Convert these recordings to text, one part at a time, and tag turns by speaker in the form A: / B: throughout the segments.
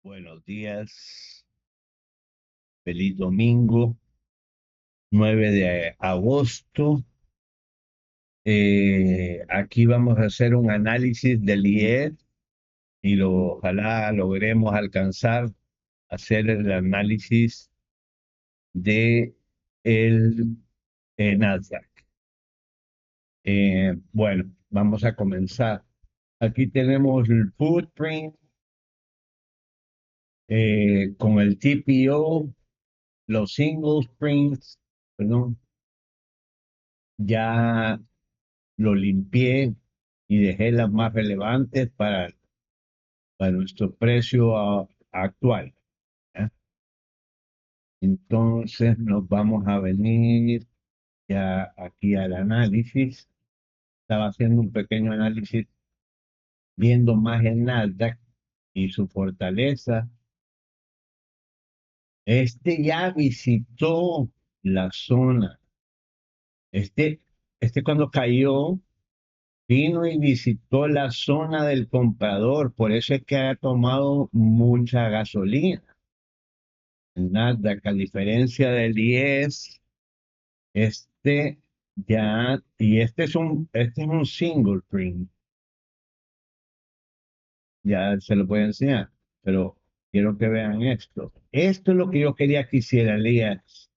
A: Buenos días, feliz domingo, 9 de agosto. Aquí vamos a hacer un análisis del IED y ojalá logremos alcanzar hacer el análisis de el Nasdaq. Bueno, vamos a comenzar. Aquí tenemos el footprint con el TPO, los single prints, perdón, ya lo limpié y dejé las más relevantes para nuestro precio actual. ¿Ya? Entonces nos vamos a venir ya aquí al análisis. Estaba haciendo un pequeño análisis viendo más el Nasdaq y su fortaleza. Este ya visitó la zona. Este, este cuando cayó vino y visitó la zona del comprador, por eso es que ha tomado mucha gasolina. El Nasdaq, a diferencia del 10, este y este es un single print, ya se lo voy a enseñar, pero quiero que vean esto. Esto es lo que yo quería que hiciera Elías.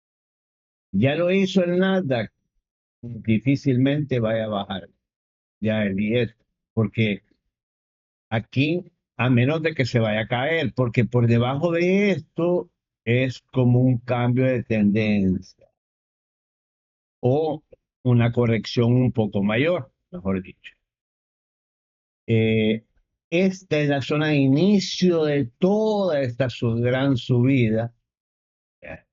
A: Ya lo hizo el Nasdaq, difícilmente vaya a bajar ya el 10, porque aquí, a menos de que se vaya a caer, porque por debajo de esto es como un cambio de tendencia o una corrección un poco mayor, mejor dicho. Eh, Esta es la zona de inicio de toda esta gran subida. ¿Ya?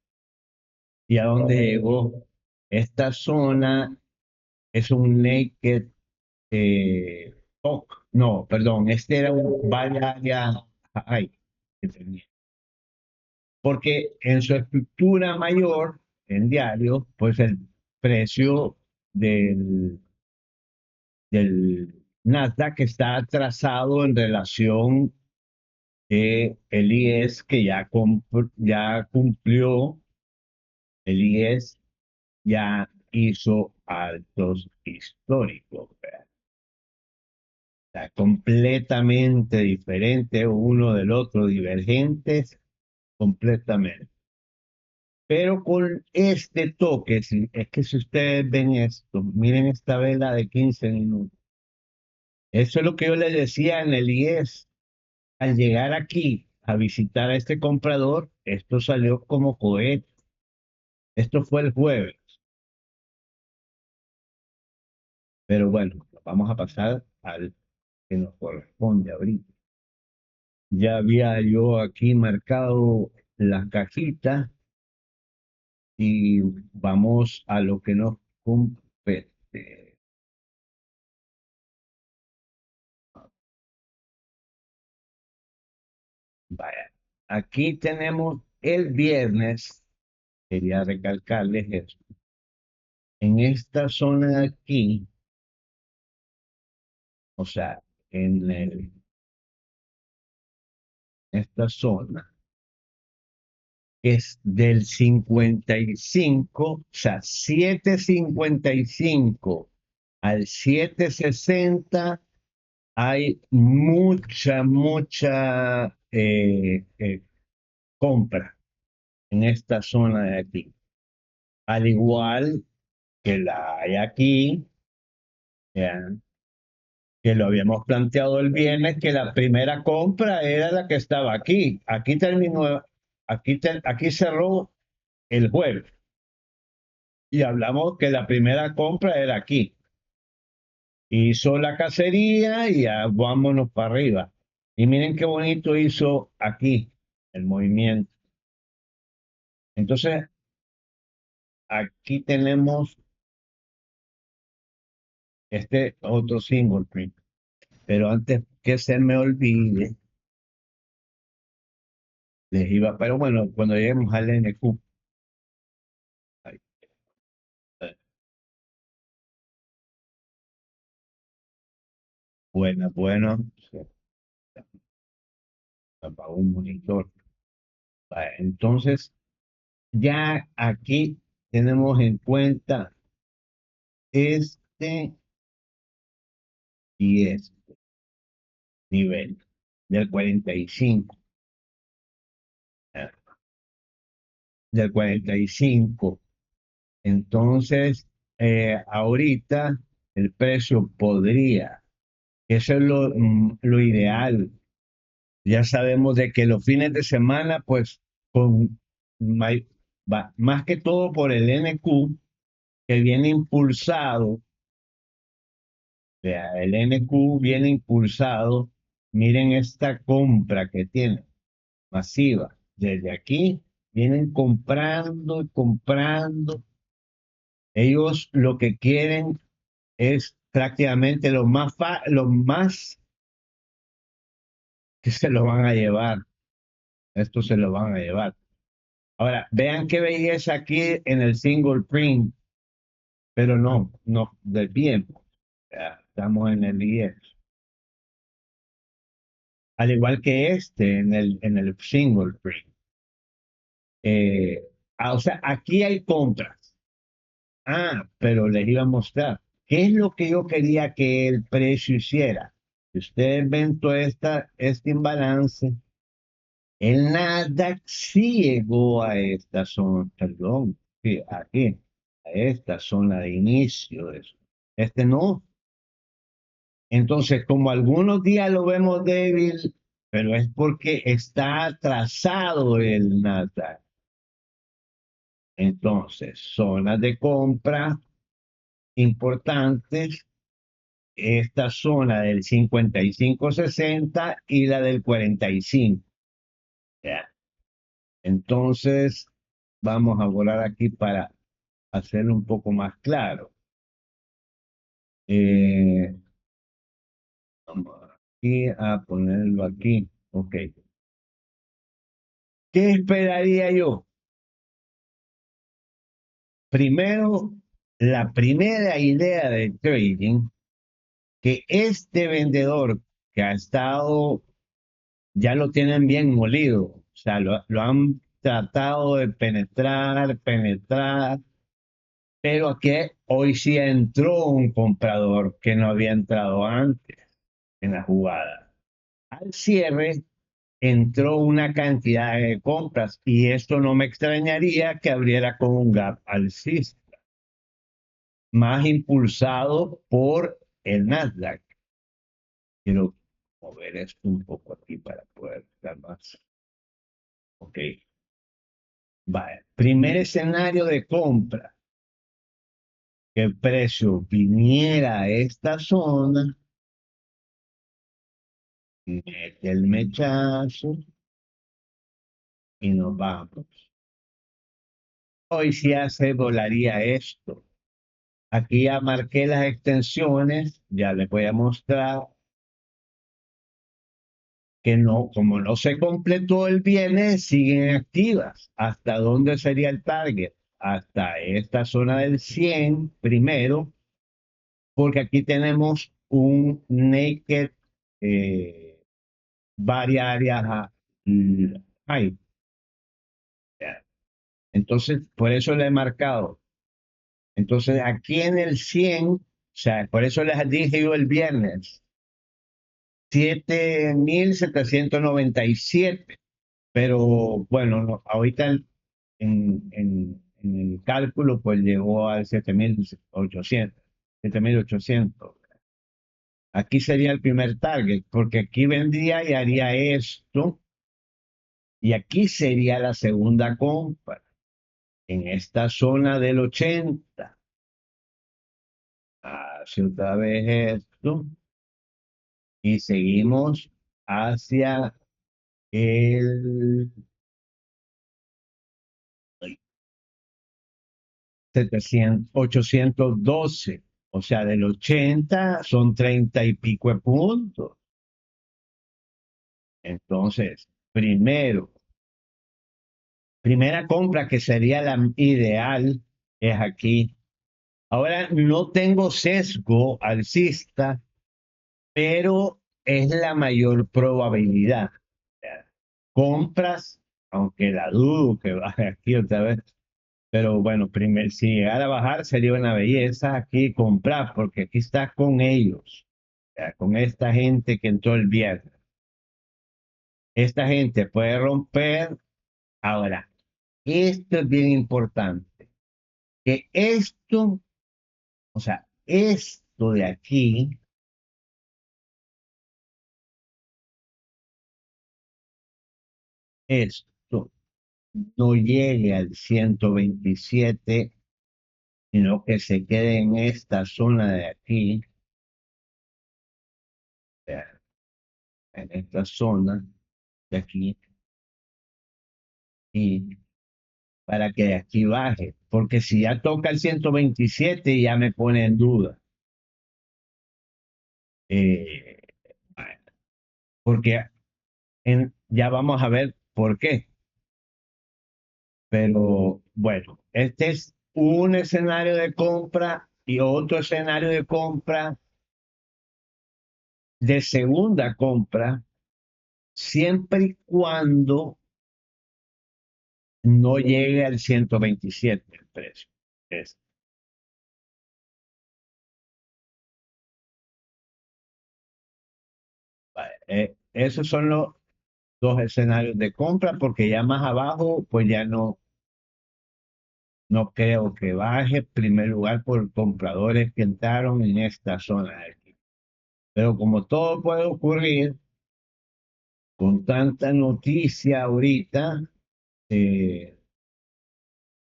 A: ¿Y a dónde llegó? Esta zona es un naked top. No, perdón, este era un vaya high que tenía. Porque en su estructura mayor, en diario, pues el precio del, del Nasdaq está atrasado en relación el IES que ya cumplió, el IES ya hizo altos históricos. ¿Verdad? Está completamente diferente uno del otro, divergentes completamente. Pero con este toque, es que si ustedes ven esto, miren esta vela de 15 minutos. Eso es lo que yo les decía en el IES. Al llegar aquí a visitar a este comprador, esto salió como cohete. Esto fue el jueves, pero bueno, vamos a pasar al que nos corresponde ahorita. Ya había yo aquí marcado las cajitas y vamos a lo que nos compete. Vaya, aquí tenemos el viernes, quería recalcarles esto. En esta zona de aquí, o sea, esta zona, es del 55, o sea, 7.55 al 7.60 hay mucha compra en esta zona de aquí. Al igual que la hay aquí, ya, que lo habíamos planteado el viernes, que la primera compra era la que estaba aquí. Aquí terminó, aquí cerró el jueves y hablamos que la primera compra era aquí. Hizo la cacería y ya vámonos para arriba. Y miren qué bonito hizo aquí el movimiento. Entonces, aquí tenemos este otro single print. Pero antes que se me olvide, pero bueno, cuando lleguemos al NQ, ahí, eh, bueno, sí. apagó un monitor. Vale, entonces, ya aquí tenemos en cuenta este y este nivel del 45. ¿Ya? Del 45. Entonces, ahorita el precio podría, eso es lo ideal. Ya sabemos de que los fines de semana, pues, con más que todo por el NQ, que viene impulsado, vea, el NQ viene impulsado, miren esta compra que tiene, masiva. Desde aquí vienen comprando y comprando. Ellos lo que quieren es prácticamente lo más que se lo van a llevar. Esto se lo van a llevar. Ahora, vean qué belleza aquí en el single print, pero no del bien. Ya, estamos en el 10. Al igual que este en el single print. Eh, o sea, aquí hay compras. Pero les iba a mostrar. ¿Qué es lo que yo quería que el precio hiciera? Si ustedes ven todo este imbalance, el Nasdaq sí llegó a esta zona, perdón, sí, aquí, a esta zona de inicio de eso. Este no. Entonces, como algunos días lo vemos débil, pero es porque está atrasado el Nasdaq. Entonces, zonas de compra importantes, esta zona del 55-60 y la del 45. ¿Ya? Entonces, vamos a volar aquí para hacerlo un poco más claro. Eh, Vamos aquí a ponerlo aquí. Ok. ¿Qué esperaría yo? Primero, la primera idea de trading, que este vendedor que ha estado, ya lo tienen bien molido, o sea, lo han tratado de penetrar, pero aquí hoy sí entró un comprador que no había entrado antes en la jugada. Al cierre entró una cantidad de compras y esto no me extrañaría que abriera con un gap alcista, más impulsado por el Nasdaq. Quiero mover esto un poco aquí para poder estar más. Ok, vale. Primer escenario de compra, que el precio viniera a esta zona, mete el mechazo y nos vamos. Hoy sí se volaría esto. Aquí ya marqué las extensiones, ya les voy a mostrar que no, como no se completó el viernes, siguen activas. ¿Hasta dónde sería el target? Hasta esta zona del 100 primero, porque aquí tenemos un naked varias áreas high. Entonces, por eso le he marcado. Entonces, aquí en el 100, o sea, por eso les dije yo el viernes, 7.797. Pero bueno, ahorita en el cálculo pues llegó al 7.800. 7.800. Aquí sería el primer target, porque aquí vendría y haría esto, y aquí sería la segunda compra, en esta zona del 80. Hace otra vez esto, y seguimos hacia el 812. O sea, del 80 son 30 y pico de puntos. Entonces, primera compra que sería la ideal es aquí. Ahora, no tengo sesgo alcista, pero es la mayor probabilidad. compras, aunque la dudo que baje aquí otra vez, pero bueno, si llegara a bajar sería una belleza aquí comprar, porque aquí está con ellos, ya, con esta gente que entró el viernes. Esta gente puede romper. Ahora, esto es bien importante, que esto, o sea, esto de aquí, esto no llegue al 127, sino que se quede en esta zona de aquí, eh, en esta zona de aquí, y para que de aquí baje, porque si ya toca el 127 ya me pone en duda. Eh, porque ya vamos a ver por qué. Pero bueno, este es un escenario de compra y otro escenario de compra, de segunda compra, siempre y cuando no llegue al 127 el precio. Es- Esos son los dos escenarios de compra, porque ya más abajo, pues ya no creo que baje, en primer lugar, por compradores que entraron en esta zona de aquí. Pero como todo puede ocurrir, con tanta noticia ahorita, eh,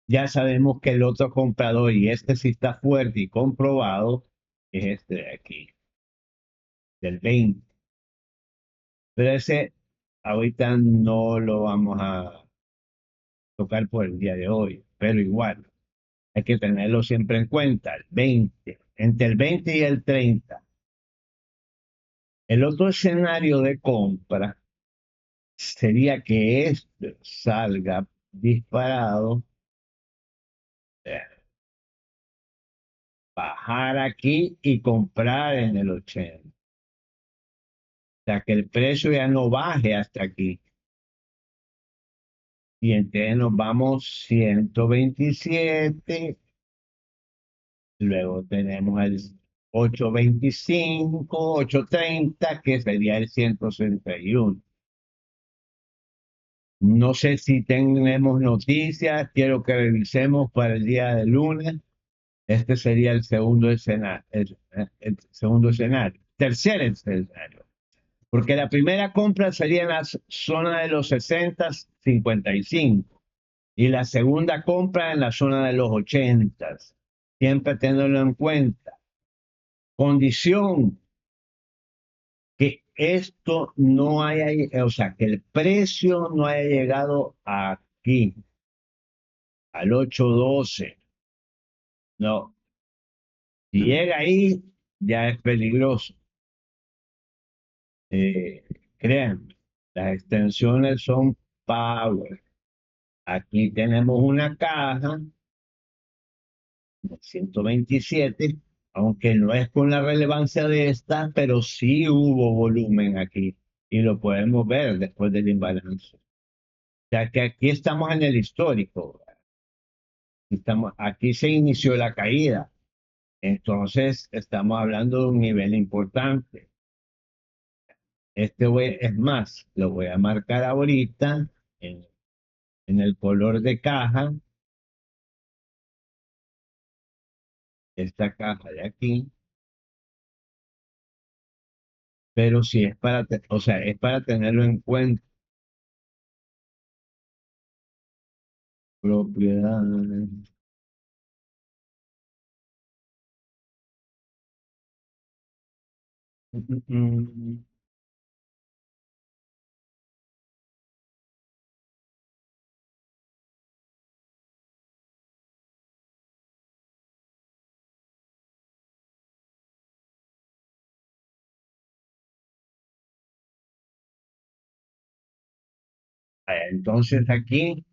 A: ya sabemos que el otro comprador, y este sí está fuerte y comprobado, es este de aquí, del 20. Pero ese ahorita no lo vamos a tocar por el día de hoy, pero igual, hay que tenerlo siempre en cuenta, el 20, entre el 20 y el 30. El otro escenario de compra sería que esto salga disparado, eh, bajar aquí y comprar en el 80. O sea, que el precio ya no baje hasta aquí. Y entonces nos vamos 127, luego tenemos el 825, 830, que sería el 161. No sé si tenemos noticias, quiero que revisemos para el día de lunes. Este sería el segundo escenario, el segundo escenario. Tercer escenario. Porque la primera compra sería en la zona de los 60, 55. Y la segunda compra en la zona de los 80. Siempre tenerlo en cuenta. Condición que esto no haya, o sea, que el precio no haya llegado aquí, al 812. No, si llega ahí, ya es peligroso. Eh, Créanme, las extensiones son power. Aquí tenemos una caja de 127, aunque no es con la relevancia de esta, pero sí hubo volumen aquí y lo podemos ver después del imbalance. O sea que aquí estamos en el histórico, aquí se inició la caída, entonces estamos hablando de un nivel importante. Es más, lo voy a marcar ahorita en, en el color de caja, esta caja de aquí, pero sí es o sea, es para tenerlo en cuenta. Propiedades. Mm. Entonces aquí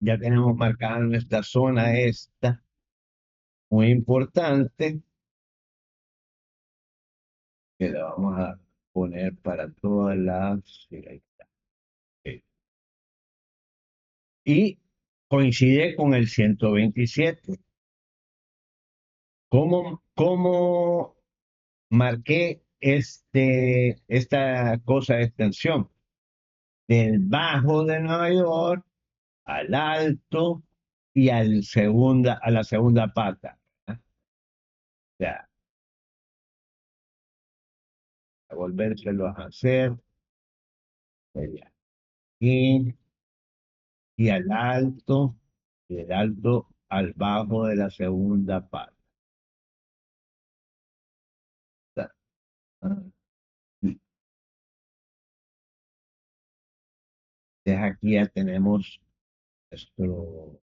A: ya tenemos marcada nuestra zona esta, muy importante, que la vamos a poner para todas las... Sí, ahí está. y coincide con el 127. ¿Cómo marqué esta cosa de extensión? Del bajo de Nueva York al alto y a la segunda pata. ¿Ah? O sea, a volvérselo a hacer, sería aquí y al alto, y del alto al bajo de la segunda pata. Ah, entonces aquí ya tenemos nuestro, voy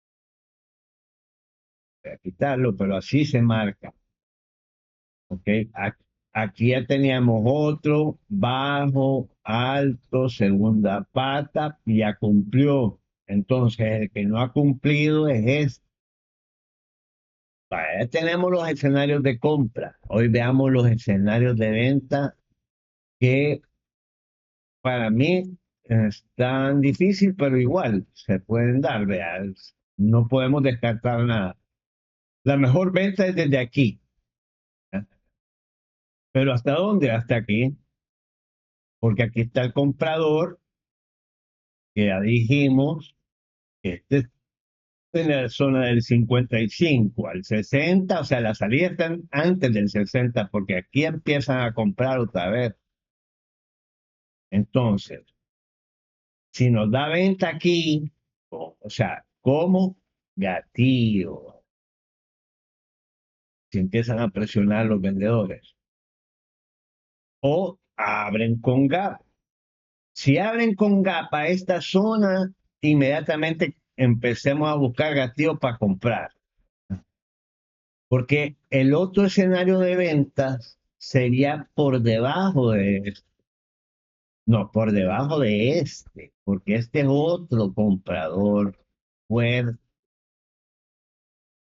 A: a quitarlo, pero así se marca. ¿Ok? Aquí ya teníamos otro, bajo, alto, segunda pata, y ya cumplió. Entonces, el que no ha cumplido es este. Ya tenemos los escenarios de compra. Hoy veamos los escenarios de venta que para mí están difíciles, pero igual se pueden dar. Vea, no podemos descartar nada. La mejor venta es desde aquí. ¿Eh? Pero ¿hasta dónde? Hasta aquí. Porque aquí está el comprador, que ya dijimos, que este es en la zona del 55 al 60, o sea, la salida está antes del 60, porque aquí empiezan a comprar otra vez. Entonces, si nos da venta aquí, o sea, como gatillo, si empiezan a presionar los vendedores, o abren con gap. Si abren con gap a esta zona, inmediatamente empecemos a buscar gatillo para comprar. Porque el otro escenario de ventas sería por debajo de este. No, por debajo de este, porque este es otro comprador fuerte.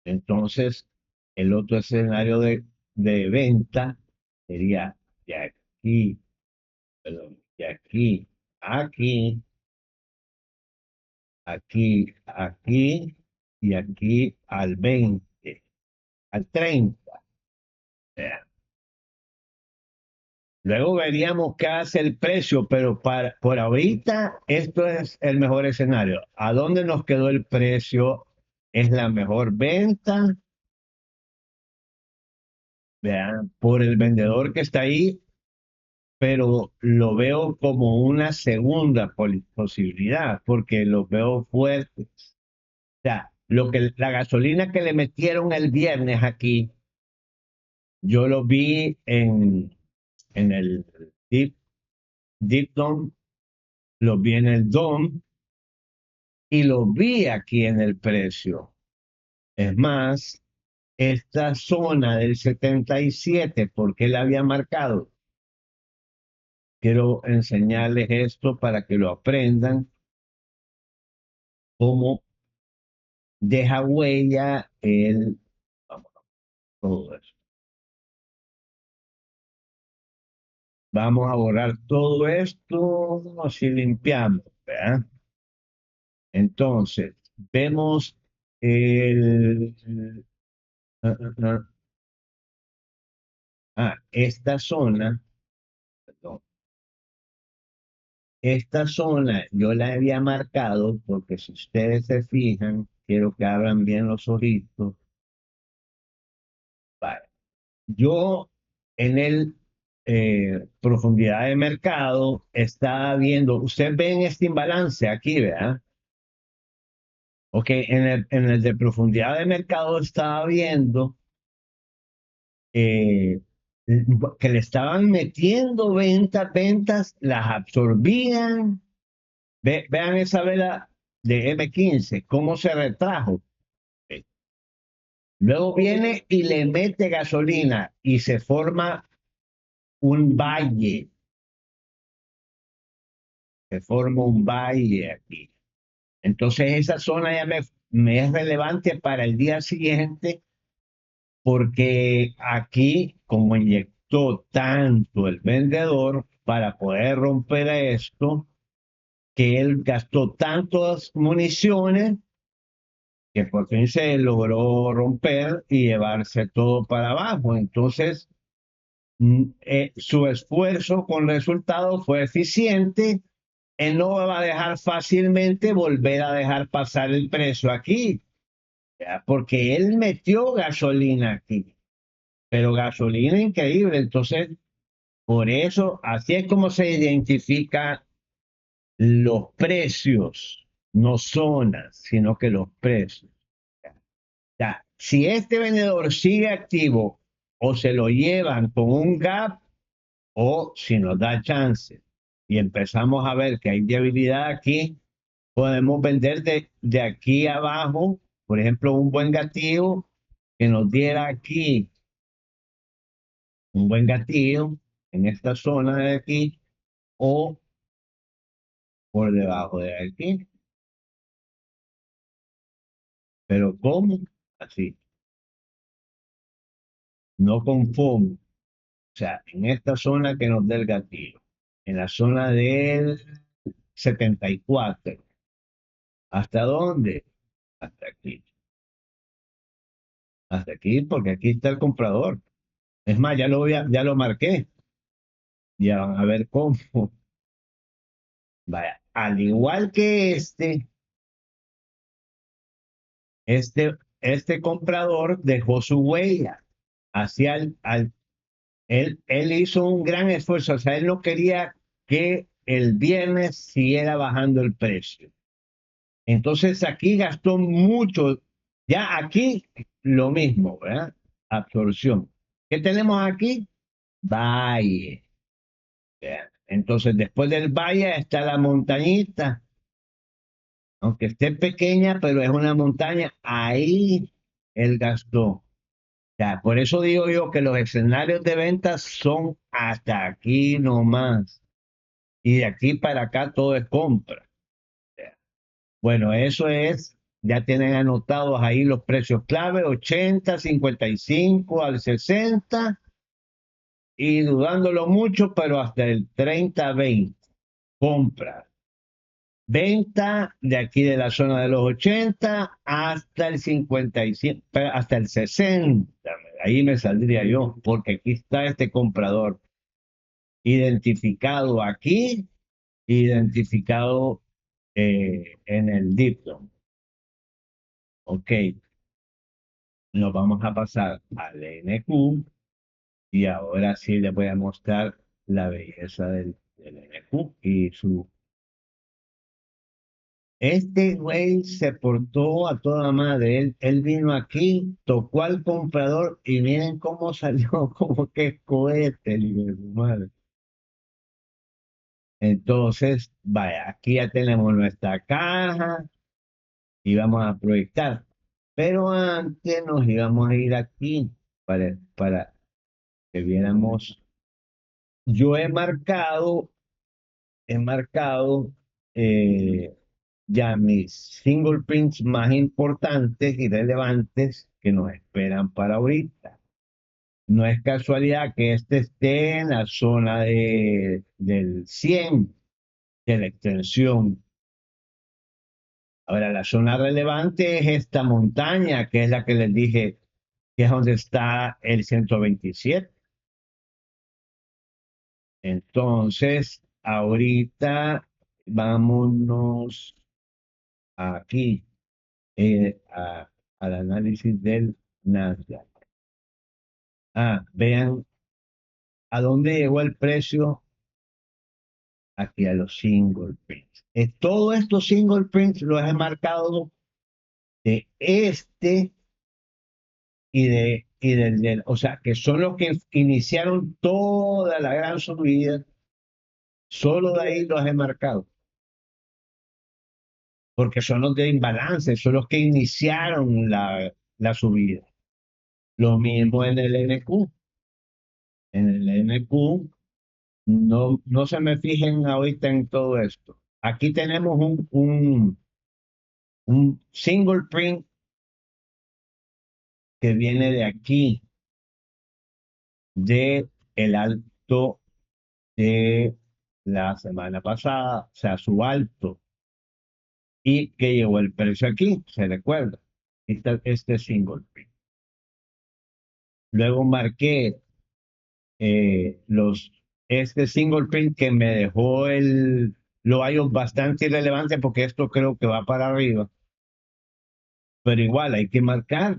A: Entonces, el otro escenario de venta sería de aquí, perdón, de aquí, aquí, aquí y aquí al 20, al 30. Luego veríamos qué hace el precio, pero por ahorita esto es el mejor escenario. ¿A dónde nos quedó el precio? ¿Es la mejor venta? Vean, por el vendedor que está ahí, pero lo veo como una segunda posibilidad, porque lo veo fuerte. O sea, la gasolina que le metieron el viernes aquí, yo lo vi en el Deep, Deep Dome, lo vi en el Dome y lo vi aquí en el precio. Es más, esta zona del 77, porque él había marcado. Quiero enseñarles esto para que lo aprendan, cómo deja huella el, vamos, todo eso. Vamos a borrar todo esto, así limpiamos, ¿verdad? Entonces, vemos el, ah, ah, ah, esta zona, perdón, esta zona yo la había marcado porque si ustedes se fijan, quiero que abran bien los ojitos. Vale. Yo en el profundidad de mercado estaba viendo, ustedes ven este imbalance aquí, ¿verdad? Ok, en el de profundidad de mercado estaba viendo eh, que le estaban metiendo ventas, las absorbían. Vean esa vela de M15 cómo se retrajo. Luego viene y le mete gasolina y se forma un valle, se forma un valle aquí. Entonces esa zona ya me es relevante para el día siguiente porque aquí, como inyectó tanto el vendedor para poder romper esto, que él gastó tantas municiones que por fin se logró romper y llevarse todo para abajo. Entonces, su esfuerzo con resultado fue eficiente. Él no va a dejar fácilmente volver a dejar pasar el precio aquí, ¿ya? Porque él metió gasolina aquí, pero gasolina increíble. Entonces, por eso, así es como se identifica los precios, no zonas, sino que los precios. Ya, si este vendedor sigue activo o se lo llevan con un gap o si nos da chance y empezamos a ver que hay debilidad aquí, podemos vender de aquí abajo, por ejemplo, un buen gatillo que nos diera aquí un buen gatillo en esta zona de aquí o por debajo de aquí. Pero ¿cómo? Así, no con FOMO. O sea, en esta zona que nos dé el gatillo, en la zona del 74. ¿Hasta dónde? Hasta aquí. Hasta aquí, porque aquí está el comprador. Es más, ya lo marqué. Ya van a ver cómo. Vaya, al igual que este comprador dejó su huella hacia él hizo un gran esfuerzo. O sea, él no quería que el viernes siguiera bajando el precio. Entonces aquí gastó mucho. Ya aquí lo mismo, ¿verdad? Absorción. ¿Qué tenemos aquí? Valle. ¿Verdad? Entonces después del valle está la montañita, aunque esté pequeña, pero es una montaña. Ahí él gastó. Ya, por eso digo yo que los escenarios de ventas son hasta aquí nomás. Y de aquí para acá todo es compra. Bueno, eso es, ya tienen anotados ahí los precios clave, 80, 55 al 60 y dudándolo mucho, pero hasta el 30-20. Compra. Venta de aquí de la zona de los 80 hasta el 55, hasta el 60. Ahí me saldría yo, porque aquí está este comprador identificado aquí, identificado en el dipton. Ok, nos vamos a pasar al NQ y ahora sí les voy a mostrar la belleza del NQ y su... Este güey se portó a toda madre. Él vino aquí, tocó al comprador y miren cómo salió, como que cohete, el hijo de su madre. Entonces, vaya, aquí ya tenemos nuestra caja y vamos a proyectar. Pero antes nos íbamos a ir aquí para que viéramos. Yo he marcado eh, ya mis single prints más importantes y relevantes que nos esperan para ahorita. No es casualidad que este esté en la zona del 100 de la extensión. Ahora, la zona relevante es esta montaña, que es la que les dije, que es donde está el 127. Entonces, ahorita vámonos aquí al análisis del Nasdaq. Vean a dónde llegó el precio aquí a los single prints. Todos estos single prints los he marcado de o sea, que son los que iniciaron toda la gran subida, solo de ahí los he marcado, porque son los de imbalance, son los que iniciaron la subida. Lo mismo en el NQ. En el NQ, no se me fijen ahorita en todo esto. Aquí tenemos un single print que viene de aquí, de el alto de la semana pasada, o sea, su alto, y que llegó el precio aquí, se recuerda, este single print. Luego marqué este single print que me dejó lo hallo bastante irrelevante porque esto creo que va para arriba, pero igual hay que marcar.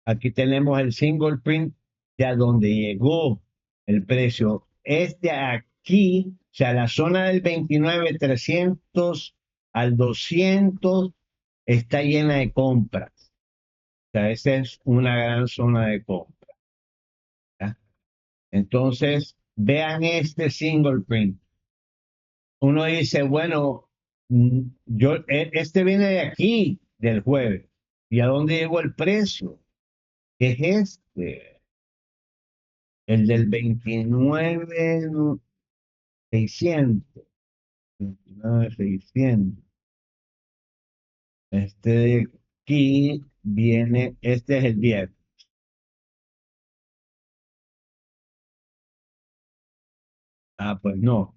A: Aquí tenemos el single print de a donde llegó el precio. Este aquí, o sea, la zona del 29.300 al 200 está llena de compras. O sea, esa es una gran zona de compra. ¿Ya? Entonces, vean este single print. Uno dice, bueno, este viene de aquí, del jueves. ¿Y a dónde llegó el precio? ¿Qué es este? El del 29.600. 29.600. Este de aquí viene, este es el viernes. Ah, pues no,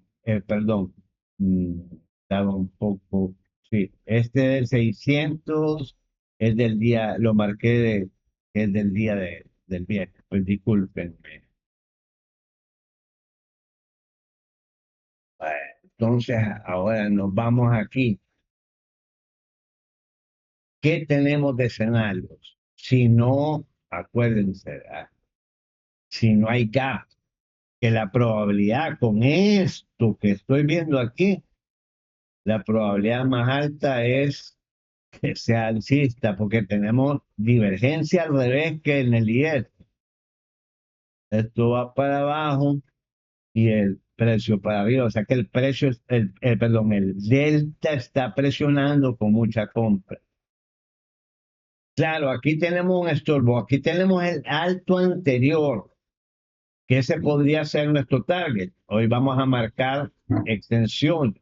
A: perdón. Mm, Estaba un poco, sí, este del 600 es del día, lo marqué es del día del viernes, pues discúlpenme. Bueno, entonces, ahora nos vamos aquí. ¿Qué tenemos de escenarios? Si no, acuérdense, ¿verdad? Si no hay gap, que la probabilidad con esto que estoy viendo aquí, la probabilidad más alta es que sea alcista, porque tenemos divergencia al revés que en el IES. Esto va para abajo y el precio para arriba. O sea que el precio, perdón, el delta está presionando con mucha compra. Claro, aquí tenemos un estorbo, aquí tenemos el alto anterior, que ese podría ser nuestro target. Hoy vamos a marcar extensión.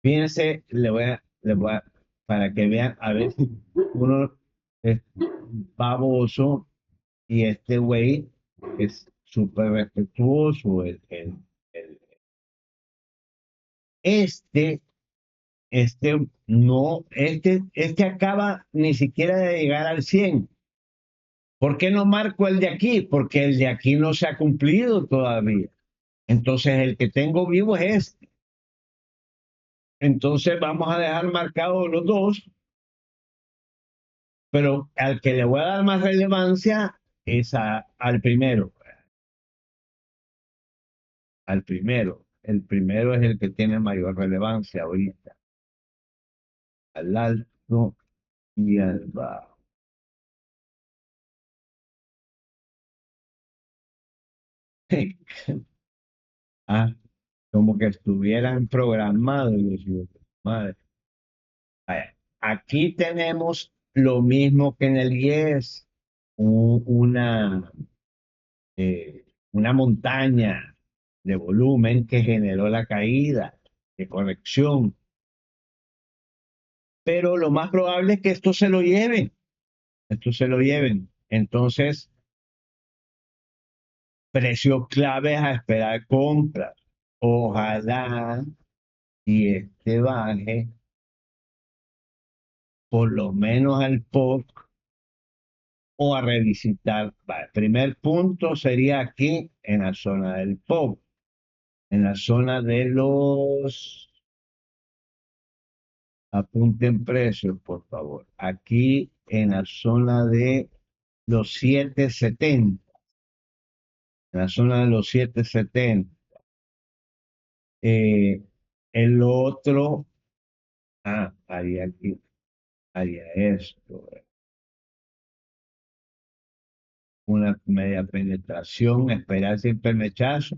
A: Fíjense, para que vean, a ver si uno es baboso y este güey es súper respetuoso. El- este, no, este acaba ni siquiera de llegar al 100. ¿Por qué no marco el de aquí? Porque el de aquí no se ha cumplido todavía. Entonces el que tengo vivo es este. Entonces vamos a dejar marcados los dos, pero al que le voy a dar más relevancia es al primero. Al primero. El primero es el que tiene mayor relevancia ahorita. Al alto y al bajo. Ah, como que estuvieran programados. Madre. Vaya, aquí tenemos lo mismo que en el IES, u- una, una montaña de volumen que generó la caída de corrección. Pero lo más probable es que esto se lo lleven. Entonces, precios claves a esperar compras. Ojalá y este baje por lo menos al POC o a revisitar. El primer punto sería aquí en la zona del POC, en la zona de los, apunten precios, por favor. Aquí en la zona de los 770, en la zona de los 770. Eh, el otro, haría aquí, haría esto, una media penetración, esperar siempre el mechazo,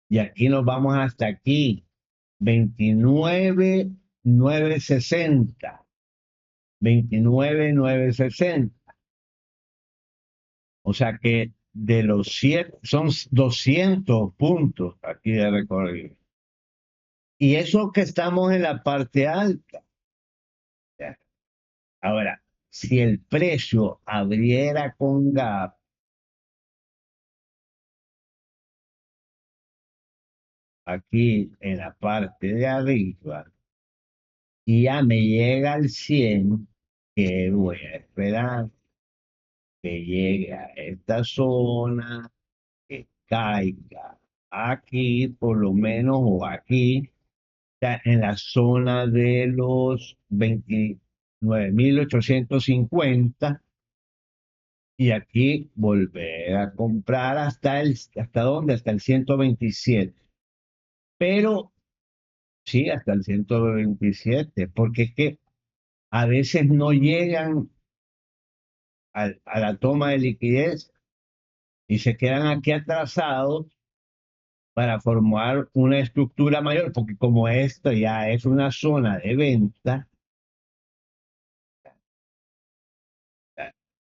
A: y aquí nos vamos hasta aquí, 29.960, 29.960. O sea que de los 7, son 200 puntos aquí de recorrido. Y eso que estamos en la parte alta. ¿Ya? Ahora, si el precio abriera con gap, aquí en la parte de arriba y ya me llega al 100, que voy a esperar que llegue a esta zona, que caiga aquí por lo menos o aquí, está en la zona de los 29.850 y aquí volver a comprar ¿hasta dónde? Hasta el 127. Pero sí, hasta el 127, porque es que a veces no llegan a la toma de liquidez y se quedan aquí atrasados para formar una estructura mayor, porque como esto ya es una zona de venta,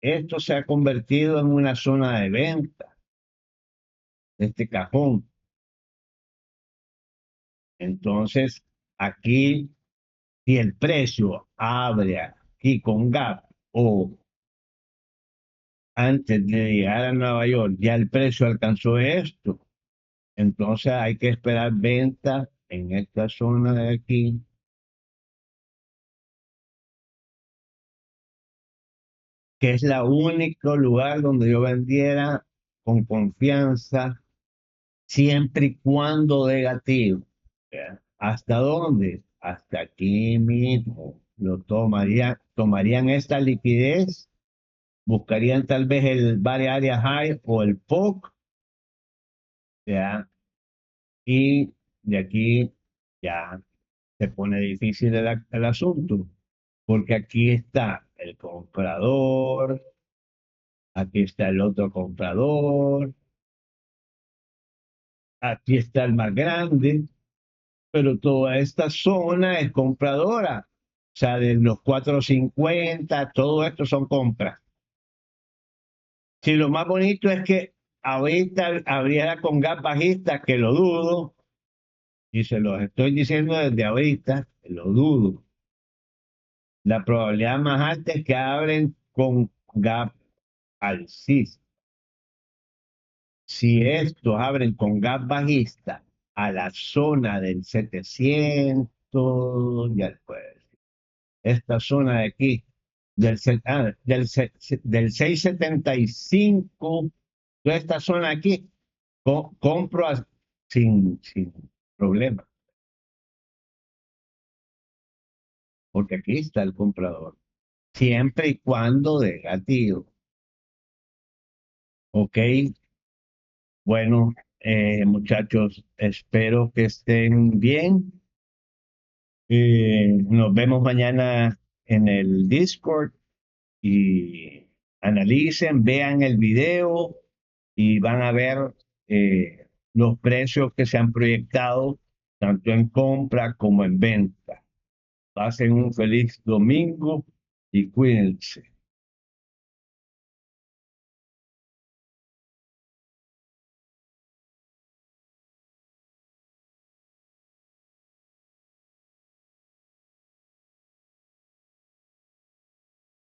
A: esto se ha convertido en una zona de venta, este cajón. Entonces, aquí, si el precio abre aquí con gap o antes de llegar a Nueva York, ya el precio alcanzó esto, entonces hay que esperar venta en esta zona de aquí, que es la único lugar donde yo vendiera con confianza, siempre y cuando negativo. ¿Ya? ¿Hasta dónde? Hasta aquí mismo. Tomarían esta liquidez, buscarían tal vez el Bay Area High o el POC, ¿ya? Y de aquí ya se pone difícil el asunto, porque aquí está el comprador, aquí está el otro comprador, aquí está el más grande, pero toda esta zona es compradora. O sea, de los 450, todo esto son compras. Si lo más bonito es que ahorita abriera con gas bajista, que lo dudo, y se los estoy diciendo desde ahorita, que lo dudo. La probabilidad más alta es que abren con gap alcista. Si estos abren con gas bajista a la zona del 700, ya después, esta zona de aquí, del 675, toda esta zona aquí, compro sin problema, porque aquí está el comprador, siempre y cuando negativo. ¿Ok? Bueno, muchachos, espero que estén bien. Nos vemos mañana en el Discord y analicen, vean el video y van a ver los precios que se han proyectado tanto en compra como en venta. Pasen un feliz domingo y cuídense.